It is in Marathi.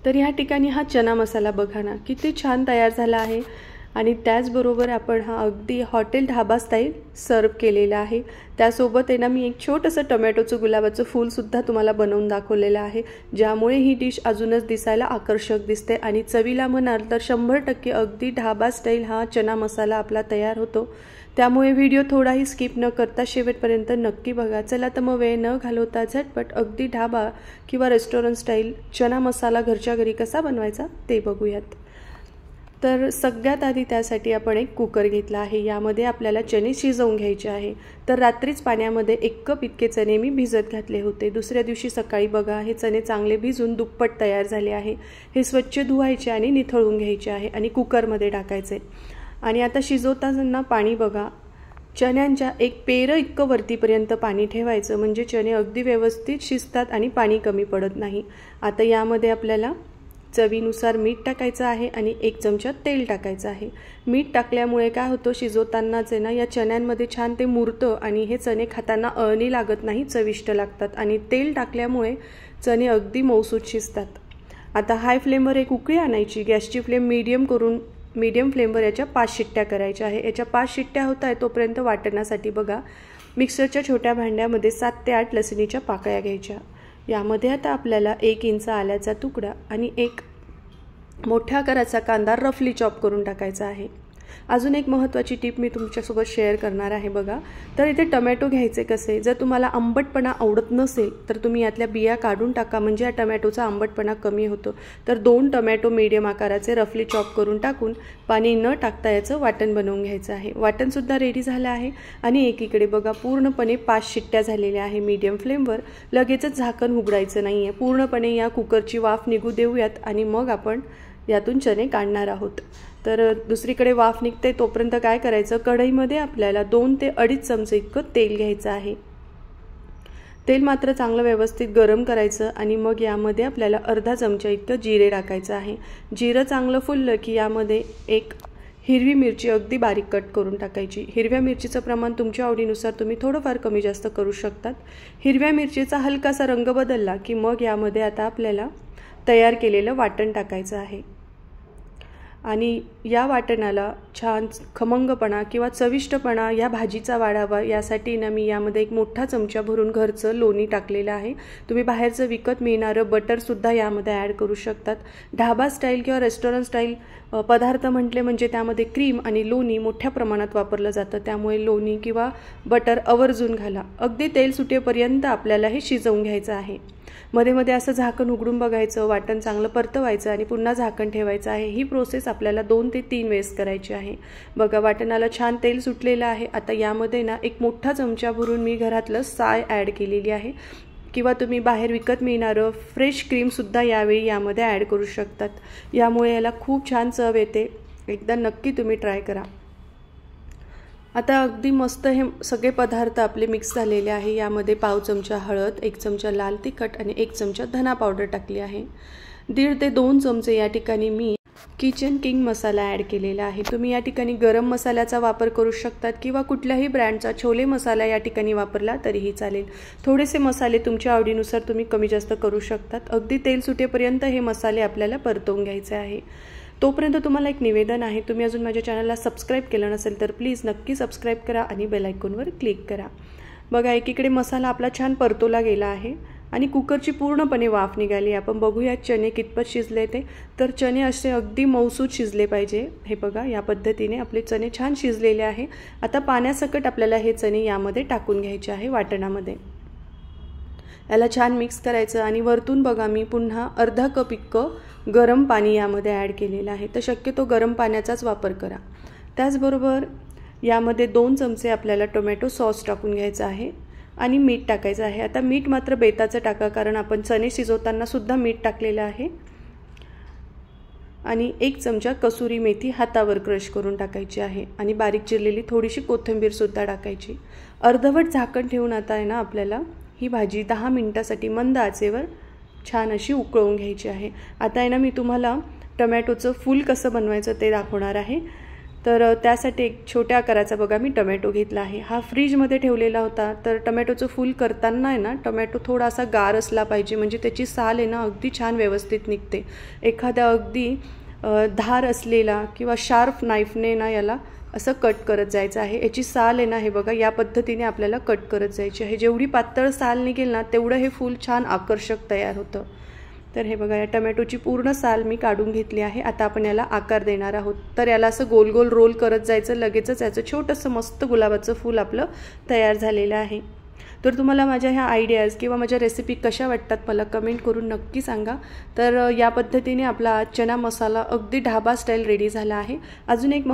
तर ह्या ठिकाणी हा चना मसाला बघा ना किती छान तयार झाला आहे आणि त्याचबरोबर आपण हा अगदी हॉटेल ढाबा स्टाईल सर्व केलेला आहे। त्यासोबत आहे ना मी एक छोटंसं टोमॅटोचं गुलाबाचं फूलसुद्धा तुम्हाला बनवून दाखवलेलं आहे, ज्यामुळे ही डिश अजूनच दिसायला आकर्षक दिसते आणि चवीला म्हणाल तर 100% अगदी ढाबा स्टाईल हा चना मसाला आपला तयार होतो। त्यामुळे व्हिडिओ थोडाही स्किप न करता शेवटपर्यंत नक्की बघा। चला तर मग वेळ न घालवता झटपट अगदी ढाबा किंवा रेस्टॉरंट स्टाईल चना मसाला घरच्या घरी कसा बनवायचा ते बघूयात। तर सगळ्यात आधी त्यासाठी आपण एक कुकर घेतला आहे। यामध्ये आपल्याला चणे शिजवून घ्यायचे आहे। तर रात्रीच पाण्यामध्ये 1 कप इतके चणे मी भिजत घातले होते। दुसऱ्या दिवशी सकाळी बघा हे चणे चांगले भिजून दुप्पट तयार झाले आहे। हे स्वच्छ धुवायचे आणि निथळून घ्यायचे आहे आणि कुकरमध्ये टाकायचे। आणि आता शिजवताना पाणी बघा, चण्यांच्या 1 पेर इतकं वरतीपर्यंत पाणी ठेवायचं, म्हणजे चणे अगदी व्यवस्थित शिजतात आणि पाणी कमी पडत नाही। आता यामध्ये आपल्याला चवीनुसार मीठ टाकायचं आहे आणि 1 चमचा तेल टाकायचं आहे। मीठ टाकल्यामुळे काय होतं, शिजवतानाच आहे ना या चण्यांमध्ये छान ते मुरतं आणि हे चणे खाताना अळणी लागत नाही, चविष्ट लागतात। आणि तेल टाकल्यामुळे चणे अगदी मऊसूत शिजतात। आता हाय फ्लेमवर एक उकळी आणायची, गॅसची फ्लेम मीडियम फ्लेमवर याच्या 5 शिट्ट्या करायच्या आहे। याच्या 5 शिट्ट्या होत आहे तोपर्यंत वाटण्यासाठी बघा मिक्सरच्या छोट्या भांड्यामध्ये 7 ते 8 लसणीच्या पाकळ्या घ्यायच्या। यामध्ये आता आपल्याला 1 इंच आल्याचा तुकडा आणि 1 मोठ्या आकाराचा कांदा रफली चॉप करून टाकायचा आहे। अजून एक महत्त्वाची टिप मी तुमच्यासोबत शेअर करणार आहे बघा। तर इथे टोमॅटो घ्यायचे कसे, जर तुम्हाला आंबटपणा आवडत नसेल तर तुम्ही यातल्या बिया काढून टाका, म्हणजे या टोमॅटोचा आंबटपणा कमी होतो। तर 2 टोमॅटो मीडियम आकाराचे रफली चॉप करून टाकून पाणी न टाकता याचं वाटण बनवून घ्यायचं आहे। वाटणसुद्धा रेडी झालं आहे आणि एकीकडे बघा पूर्णपणे 5 शिट्ट्या झालेल्या आहे मीडियम फ्लेमवर। लगेचच झाकण उघडायचं नाही आहे, पूर्णपणे या कुकरची वाफ निघू देऊयात आणि मग आपण यातून चणे काढणार आहोत। तर दुसरीकडे वाफ निघते तोपर्यंत काय करायचं, कढईमध्ये आपल्याला 2 ते 2.5 चमचे इतकं तेल घ्यायचं आहे। तेल मात्र चांगलं व्यवस्थित गरम करायचं आणि मग यामध्ये आपल्याला अर्धा चमचा इतकं जिरे टाकायचं आहे। जिरं चांगलं फुललं की यामध्ये 1 हिरवी मिरची अगदी बारीक कट करून टाकायची। हिरव्या मिरचीचं प्रमाण तुमच्या आवडीनुसार तुम्ही थोडंफार कमी जास्त करू शकतात। हिरव्या मिरचीचा हलकासा रंग बदलला की मग यामध्ये आता आपल्याला तयार केलेलं वाटण टाकायचं आहे आणि या वाटणाला छान खमंगपणा किंवा चविष्टपणा या भाजीचा वाढावा यासाठी ना मी यामध्ये 1 मोठा चमचा भरून घरचं लोणी टाकलेलं आहे। तुम्ही बाहेरचं विकत मिळणारं बटरसुद्धा यामध्ये ॲड करू शकतात। ढाबा स्टाईल किंवा रेस्टॉरंट स्टाईल पदार्थ म्हटले म्हणजे त्यामध्ये क्रीम आणि लोणी मोठ्या प्रमाणात वापरलं जातं, त्यामुळे लोणी किंवा बटर आवर्जून घाला। अगदी तेल सुटेपर्यंत आपल्याला हे शिजवून घ्यायचं आहे। मध्ये मध्ये असं झाकण उघडून बघायचं, वाटण चांगलं परतवायचं आणि पुन्हा झाकण ठेवायचं आहे। ही प्रोसेस आपल्याला 2 ते 3 वेळेस करायची आहे। बघा वाटणाला छान तेल सुटलेलं आहे। आता यामध्ये ना 1 मोठा चमचा भरून मी घरातलं साय ॲड केलेली आहे किंवा तुम्ही बाहेर विकत मिळणारं फ्रेश क्रीमसुद्धा यावेळी यामध्ये ॲड करू शकतात। यामुळे याला खूप छान चव येते, एकदा नक्की तुम्ही ट्राय करा। आता अगदी मस्त हे सगळे पदार्थ आपले मिक्स झालेले आहे। यामध्ये पाव चमचा हळद, 1 चमचा लाल तिखट आणि 1 चमचा धना पावडर टाकली आहे। 1.5 ते 2 चमचे या ठिकाणी मी किचन किंग मसाला ॲड केलेला आहे। तुम्ही या ठिकाणी गरम मसाल्याचा वापर करू शकतात किंवा कुठल्याही ब्रँडचा छोले मसाला या ठिकाणी वापरला तरीही चालेल। थोडेसे मसाले तुमच्या आवडीनुसार तुम्ही कमी जास्त करू शकतात। अगदी तेल सुटेपर्यंत हे मसाले आपल्याला परतवून घ्यायचे आहे। तोपर्यंत तुम्हाला एक निवेदन आहे, तुम्ही अजून माझ्या चॅनलला सबस्क्राईब केलं नसेल तर प्लीज नक्की सबस्क्राईब करा आणि बेल आयकॉनवर क्लिक करा। बघा एकीकडे मसाला आपला छान परतवला गेला आहे आणि कुकरची पूर्णपणे वाफ निघाली। आपण बघूया चणे कितपत शिजले ते। तर चणे असे अगदी मऊसूत शिजले पाहिजे। हे बघा या पद्धतीने आपले चणे छान शिजलेले आहे। आता पाण्यासकट आपल्याला हे चणे यामध्ये टाकून घ्यायचे आहे वाटणामध्ये। याला छान मिक्स करायचं आणि वरतून बघा मी पुन्हा अर्धा कप इतकं गरम पाणी यामध्ये ॲड केलेलं आहे। तर शक्यतो गरम पाण्याचाच वापर करा। त्याचबरोबर यामध्ये 2 चमचे आपल्याला टोमॅटो सॉस टाकून घ्यायचा आहे आणि मीठ टाकायचं आहे। आता मीठ मात्र बेताचं टाका, कारण आपण चणे शिजवताना सुद्धा मीठ टाकलेलं आहे। आणि 1 चमचा कसुरी मेथी हातावर क्रश करून टाकायची आहे आणि बारीक चिरलेली थोडीशी कोथिंबीर सुद्धा टाकायची। अर्धवट झाकण ठेवून आता आहे ना आपल्याला ही भाजी 10 मिनिटांसाठी मंद आचेवर छान अशी उकळवून घ्यायची आहे। आता आहे ना मी तुम्हाला टोमॅटोचं फूल कसं बनवायचं ते दाखवणार आहे। तर त्यासाठी एक छोट्या आकाराचा बघा मी टोमॅटो घेतला आहे। हा फ्रीजमध्ये ठेवलेला होता। तर टोमॅटोचं फूल करताना आहे ना टोमॅटो थोडासा गार असला पाहिजे, म्हणजे त्याची साल आहे ना अगदी छान व्यवस्थित निघते। एखाद्या अगदी धार असलेला किंवा शार्प नाईफने ना याला असं कट करत जायचं आहे। याची साल आहे ना हे बघा या पद्धतीने आपल्याला कट करत जायची आहे। जेवढी पातळ साल निघेल ना तेवढं हे फूल छान आकर्षक तयार होतं। तर हे बघा या टोमॅटोची पूर्ण साल मी काढून घेतली आहे। आता आपण याला आकार देणार आहोत। तर याला असं गोल गोल रोल करत जायचं, लगेचच याचं छोटंसं मस्त गुलाबाचं फूल आपलं तयार झालेलं आहे। तर तुम्हाला माझ्या ह्या आयडियाज किंवा माझ्या रेसिपी कशा वाटतात मला कमेंट करून नक्की सांगा। तर या पद्धतीने आपला चना मसाला अगदी ढाबा स्टाईल रेडी झाला आहे। अजून एक